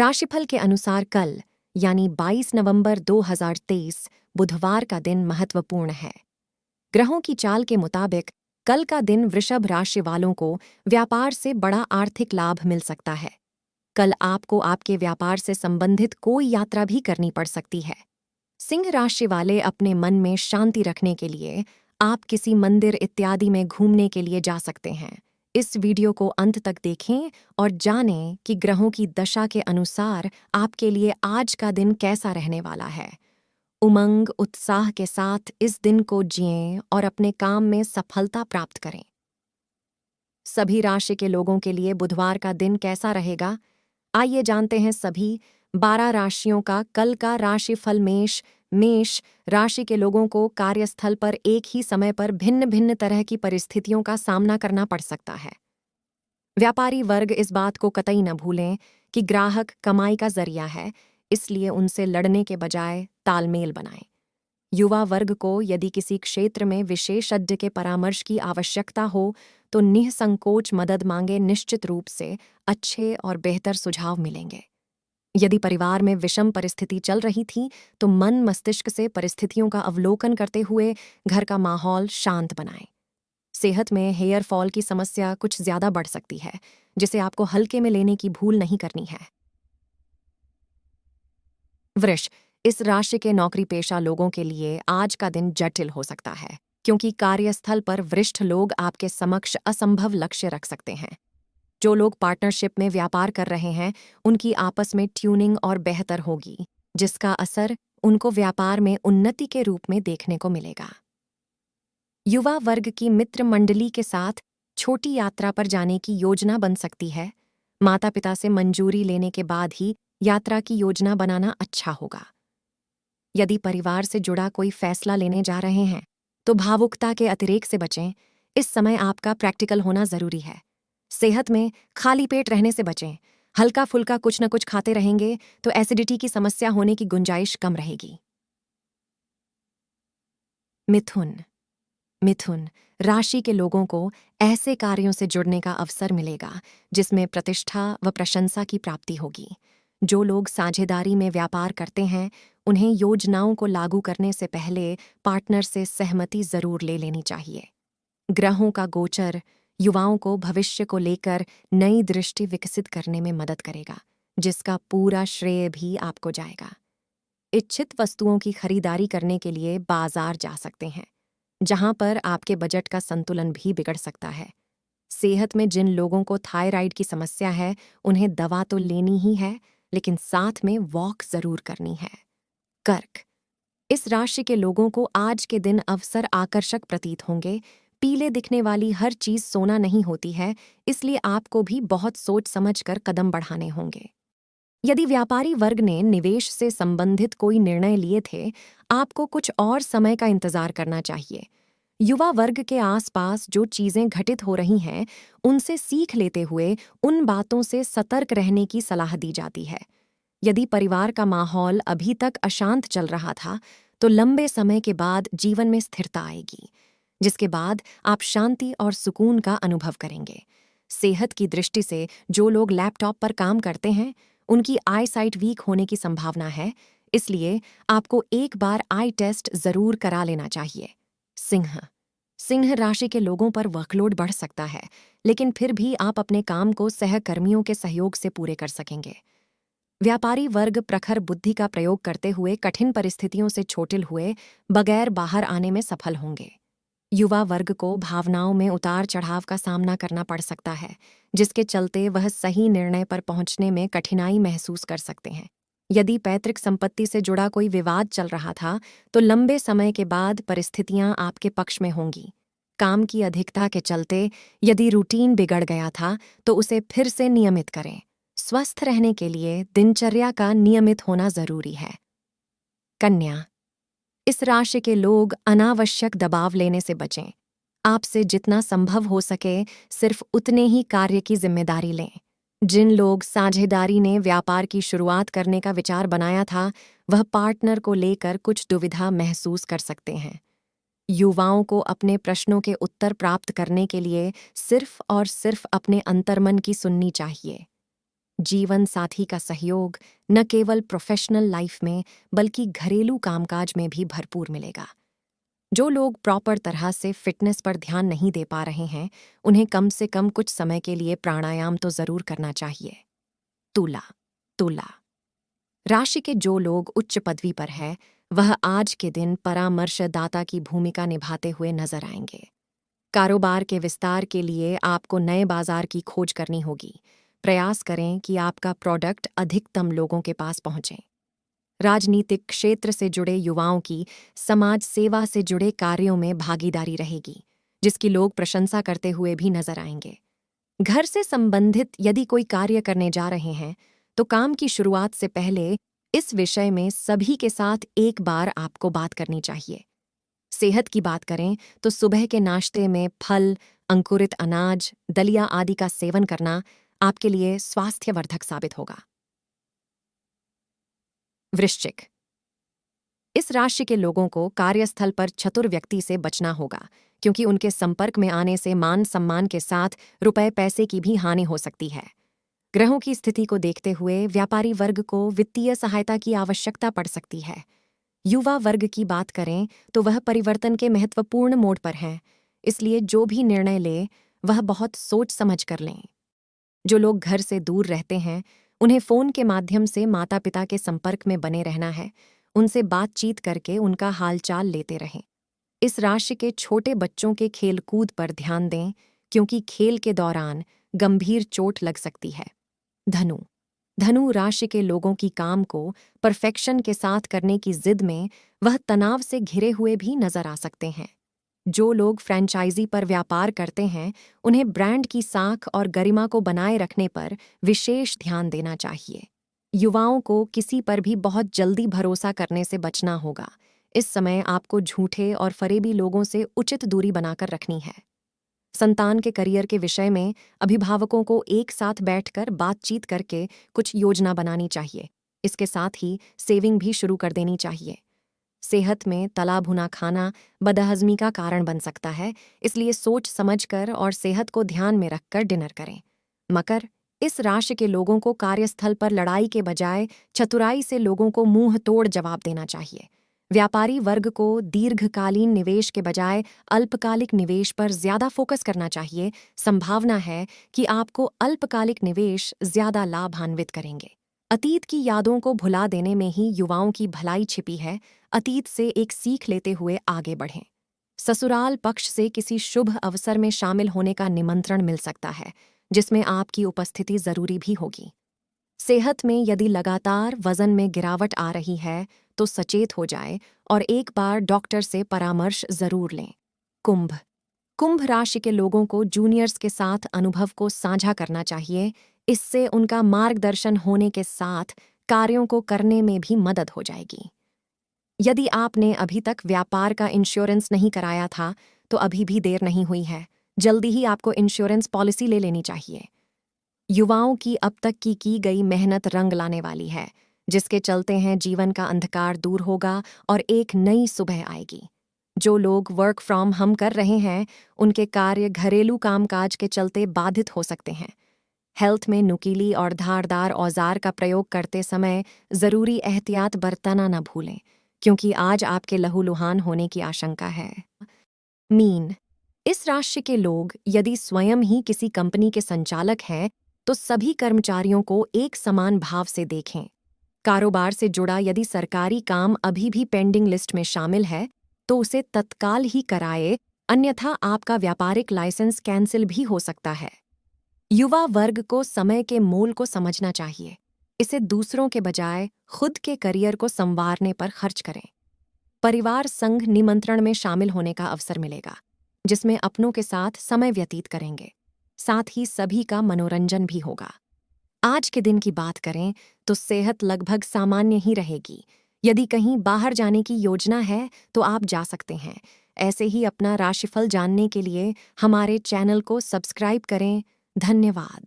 राशिफल के अनुसार कल यानी 22 नवंबर 2023 बुधवार का दिन महत्वपूर्ण है। ग्रहों की चाल के मुताबिक कल का दिन वृषभ राशि वालों को व्यापार से बड़ा आर्थिक लाभ मिल सकता है। कल आपको आपके व्यापार से संबंधित कोई यात्रा भी करनी पड़ सकती है। सिंह राशि वाले अपने मन में शांति रखने के लिए आप किसी मंदिर इत्यादि में घूमने के लिए जा सकते हैं। इस वीडियो को अंत तक देखें और जानें कि ग्रहों की दशा के अनुसार आपके लिए आज का दिन कैसा रहने वाला है। उमंग उत्साह के साथ इस दिन को जिएं और अपने काम में सफलता प्राप्त करें। सभी राशि के लोगों के लिए बुधवार का दिन कैसा रहेगा, आइए जानते हैं सभी 12 राशियों का कल का राशिफल। मेष राशि के लोगों को कार्यस्थल पर एक ही समय पर भिन्न भिन्न तरह की परिस्थितियों का सामना करना पड़ सकता है। व्यापारी वर्ग इस बात को कतई न भूलें कि ग्राहक कमाई का जरिया है, इसलिए उनसे लड़ने के बजाय तालमेल बनाएं। युवा वर्ग को यदि किसी क्षेत्र में विशेषज्ञ के परामर्श की आवश्यकता हो तो निःसंकोच मदद मांगे, निश्चित रूप से अच्छे और बेहतर सुझाव मिलेंगे। यदि परिवार में विषम परिस्थिति चल रही थी तो मन मस्तिष्क से परिस्थितियों का अवलोकन करते हुए घर का माहौल शांत बनाएं। सेहत में हेयर फॉल की समस्या कुछ ज्यादा बढ़ सकती है, जिसे आपको हल्के में लेने की भूल नहीं करनी है। वृष इस राशि के नौकरी पेशा लोगों के लिए आज का दिन जटिल हो सकता है, क्योंकि कार्यस्थल पर वरिष्ठ लोग आपके समक्ष असंभव लक्ष्य रख सकते हैं। जो लोग पार्टनरशिप में व्यापार कर रहे हैं उनकी आपस में ट्यूनिंग और बेहतर होगी, जिसका असर उनको व्यापार में उन्नति के रूप में देखने को मिलेगा। युवा वर्ग की मित्र मंडली के साथ छोटी यात्रा पर जाने की योजना बन सकती है। माता पिता से मंजूरी लेने के बाद ही यात्रा की योजना बनाना अच्छा होगा। यदि परिवार से जुड़ा कोई फैसला लेने जा रहे हैं तो भावुकता के अतिरेक से बचें। इस समय आपका प्रैक्टिकल होना जरूरी है। सेहत में खाली पेट रहने से बचें। हल्का फुल्का कुछ न कुछ खाते रहेंगे तो एसिडिटी की समस्या होने की गुंजाइश कम रहेगी। मिथुन राशि के लोगों को ऐसे कार्यों से जुड़ने का अवसर मिलेगा जिसमें प्रतिष्ठा व प्रशंसा की प्राप्ति होगी। जो लोग साझेदारी में व्यापार करते हैं उन्हें योजनाओं को लागू करने से पहले पार्टनर से सहमति जरूर ले लेनी चाहिए। ग्रहों का गोचर युवाओं को भविष्य को लेकर नई दृष्टि विकसित करने में मदद करेगा, जिसका पूरा श्रेय भी आपको जाएगा। इच्छित वस्तुओं की खरीदारी करने के लिए बाजार जा सकते हैं, जहां पर आपके बजट का संतुलन भी बिगड़ सकता है। सेहत में जिन लोगों को थायराइड की समस्या है उन्हें दवा तो लेनी ही है, लेकिन साथ में वॉक जरूर करनी है। कर्क इस राशि के लोगों को आज के दिन अवसर आकर्षक प्रतीत होंगे। पीले दिखने वाली हर चीज सोना नहीं होती है, इसलिए आपको भी बहुत सोच समझकर कदम बढ़ाने होंगे। यदि व्यापारी वर्ग ने निवेश से संबंधित कोई निर्णय लिए थे, आपको कुछ और समय का इंतजार करना चाहिए। युवा वर्ग के आसपास जो चीजें घटित हो रही हैं उनसे सीख लेते हुए उन बातों से सतर्क रहने की सलाह दी जाती है। यदि परिवार का माहौल अभी तक अशांत चल रहा था तो लंबे समय के बाद जीवन में स्थिरता आएगी, जिसके बाद आप शांति और सुकून का अनुभव करेंगे। सेहत की दृष्टि से जो लोग लैपटॉप पर काम करते हैं उनकी आई साइट वीक होने की संभावना है, इसलिए आपको एक बार आई टेस्ट जरूर करा लेना चाहिए। सिंह राशि के लोगों पर वर्कलोड बढ़ सकता है, लेकिन फिर भी आप अपने काम को सहकर्मियों के सहयोग से पूरे कर सकेंगे। व्यापारी वर्ग प्रखर बुद्धि का प्रयोग करते हुए कठिन परिस्थितियों से छोटिल हुए बगैर बाहर आने में सफल होंगे। युवा वर्ग को भावनाओं में उतार चढ़ाव का सामना करना पड़ सकता है, जिसके चलते वह सही निर्णय पर पहुंचने में कठिनाई महसूस कर सकते हैं। यदि पैतृक संपत्ति से जुड़ा कोई विवाद चल रहा था तो लंबे समय के बाद परिस्थितियां आपके पक्ष में होंगी। काम की अधिकता के चलते यदि रूटीन बिगड़ गया था तो उसे फिर से नियमित करें। स्वस्थ रहने के लिए दिनचर्या का नियमित होना जरूरी है। कन्या इस राशि के लोग अनावश्यक दबाव लेने से बचें। आपसे जितना संभव हो सके सिर्फ उतने ही कार्य की जिम्मेदारी लें। जिन लोग साझेदारी ने व्यापार की शुरुआत करने का विचार बनाया था वह पार्टनर को लेकर कुछ दुविधा महसूस कर सकते हैं। युवाओं को अपने प्रश्नों के उत्तर प्राप्त करने के लिए सिर्फ और सिर्फ अपने अंतर्मन की सुननी चाहिए। जीवन साथी का सहयोग न केवल प्रोफेशनल लाइफ में बल्कि घरेलू कामकाज में भी भरपूर मिलेगा। जो लोग प्रॉपर तरह से फिटनेस पर ध्यान नहीं दे पा रहे हैं, उन्हें कम से कम कुछ समय के लिए प्राणायाम तो जरूर करना चाहिए। तुला तुला राशि के जो लोग उच्च पदवी पर है, वह आज के दिन परामर्शदाता की भूमिका निभाते हुए नजर आएंगे। कारोबार के विस्तार के लिए आपको नए बाजार की खोज करनी होगी। प्रयास करें कि आपका प्रोडक्ट अधिकतम लोगों के पास पहुंचे। राजनीतिक क्षेत्र से जुड़े युवाओं की समाज सेवा से जुड़े कार्यों में भागीदारी रहेगी, जिसकी लोग प्रशंसा करते हुए भी नजर आएंगे। घर से संबंधित यदि कोई कार्य करने जा रहे हैं, तो काम की शुरुआत से पहले इस विषय में सभी के साथ एक बार आपको बात करनी चाहिए। सेहत की बात करें तो सुबह के नाश्ते में फल, अंकुरित अनाज, दलिया आदि का सेवन करना आपके लिए स्वास्थ्यवर्धक साबित होगा। वृश्चिक इस राशि के लोगों को कार्यस्थल पर चतुर व्यक्ति से बचना होगा, क्योंकि उनके संपर्क में आने से मान सम्मान के साथ रुपए पैसे की भी हानि हो सकती है। ग्रहों की स्थिति को देखते हुए व्यापारी वर्ग को वित्तीय सहायता की आवश्यकता पड़ सकती है। युवा वर्ग की बात करें तो वह परिवर्तन के महत्वपूर्ण मोड़ पर हैं, इसलिए जो भी निर्णय ले वह बहुत सोच समझ कर लें। जो लोग घर से दूर रहते हैं, उन्हें फोन के माध्यम से माता पिता के संपर्क में बने रहना है। उनसे बातचीत करके उनका हालचाल लेते रहें। इस राशि के छोटे बच्चों के खेलकूद पर ध्यान दें, क्योंकि खेल के दौरान गंभीर चोट लग सकती है। धनु राशि के लोगों की काम को परफेक्शन के साथ करने की जिद में वह तनाव से घिरे हुए भी नजर आ सकते हैं। जो लोग फ्रेंचाइजी पर व्यापार करते हैं, उन्हें ब्रांड की साख और गरिमा को बनाए रखने पर विशेष ध्यान देना चाहिए। युवाओं को किसी पर भी बहुत जल्दी भरोसा करने से बचना होगा। इस समय आपको झूठे और फरेबी लोगों से उचित दूरी बनाकर रखनी है। संतान के करियर के विषय में अभिभावकों को एक साथ बैठकर बातचीत करके कुछ योजना बनानी चाहिए। इसके साथ ही सेविंग भी शुरू कर देनी चाहिए। सेहत में तला भुना खाना बदहजमी का कारण बन सकता है, इसलिए सोच समझकर और सेहत को ध्यान में रखकर डिनर करें। मकर इस राशि के लोगों को कार्यस्थल पर लड़ाई के बजाय चतुराई से लोगों को मुंह तोड़ जवाब देना चाहिए। व्यापारी वर्ग को दीर्घकालीन निवेश के बजाय अल्पकालिक निवेश पर ज्यादा फोकस करना चाहिए। संभावना है कि आपको अल्पकालिक निवेश ज्यादा लाभान्वित करेंगे। अतीत की यादों को भुला देने में ही युवाओं की भलाई छिपी है। अतीत से एक सीख लेते हुए आगे बढ़ें। ससुराल पक्ष से किसी शुभ अवसर में शामिल होने का निमंत्रण मिल सकता है, जिसमें आपकी उपस्थिति जरूरी भी होगी। सेहत में यदि लगातार वजन में गिरावट आ रही है, तो सचेत हो जाए और एक बार डॉक्टर से परामर्श जरूर लें। कुंभ राशि के लोगों को जूनियर्स के साथ अनुभव को साझा करना चाहिए। इससे उनका मार्गदर्शन होने के साथ कार्यों को करने में भी मदद हो जाएगी। यदि आपने अभी तक व्यापार का इंश्योरेंस नहीं कराया था, तो अभी भी देर नहीं हुई है। जल्दी ही आपको इंश्योरेंस पॉलिसी ले लेनी चाहिए। युवाओं की अब तक की गई मेहनत रंग लाने वाली है, जिसके चलते हैं जीवन का अंधकार दूर होगा और एक नई सुबह आएगी। जो लोग वर्क फ्रॉम होम कर रहे हैं, उनके कार्य घरेलू कामकाज के चलते बाधित हो सकते हैं। हेल्थ में नुकीली और धारदार औजार का प्रयोग करते समय जरूरी एहतियात बरतना न भूलें, क्योंकि आज आपके लहूलुहान होने की आशंका है। मीन इस राशि के लोग यदि स्वयं ही किसी कंपनी के संचालक हैं, तो सभी कर्मचारियों को एक समान भाव से देखें। कारोबार से जुड़ा यदि सरकारी काम अभी भी पेंडिंग लिस्ट में शामिल है, तो उसे तत्काल ही कराए, अन्यथा आपका व्यापारिक लाइसेंस कैंसिल भी हो सकता है। युवा वर्ग को समय के मोल को समझना चाहिए। इसे दूसरों के बजाय खुद के करियर को संवारने पर खर्च करें। परिवार संघ निमंत्रण में शामिल होने का अवसर मिलेगा, जिसमें अपनों के साथ समय व्यतीत करेंगे। साथ ही सभी का मनोरंजन भी होगा। आज के दिन की बात करें तो सेहत लगभग सामान्य ही रहेगी। यदि कहीं बाहर जाने की योजना है, तो आप जा सकते हैं। ऐसे ही अपना राशिफल जानने के लिए हमारे चैनल को सब्सक्राइब करें। धन्यवाद।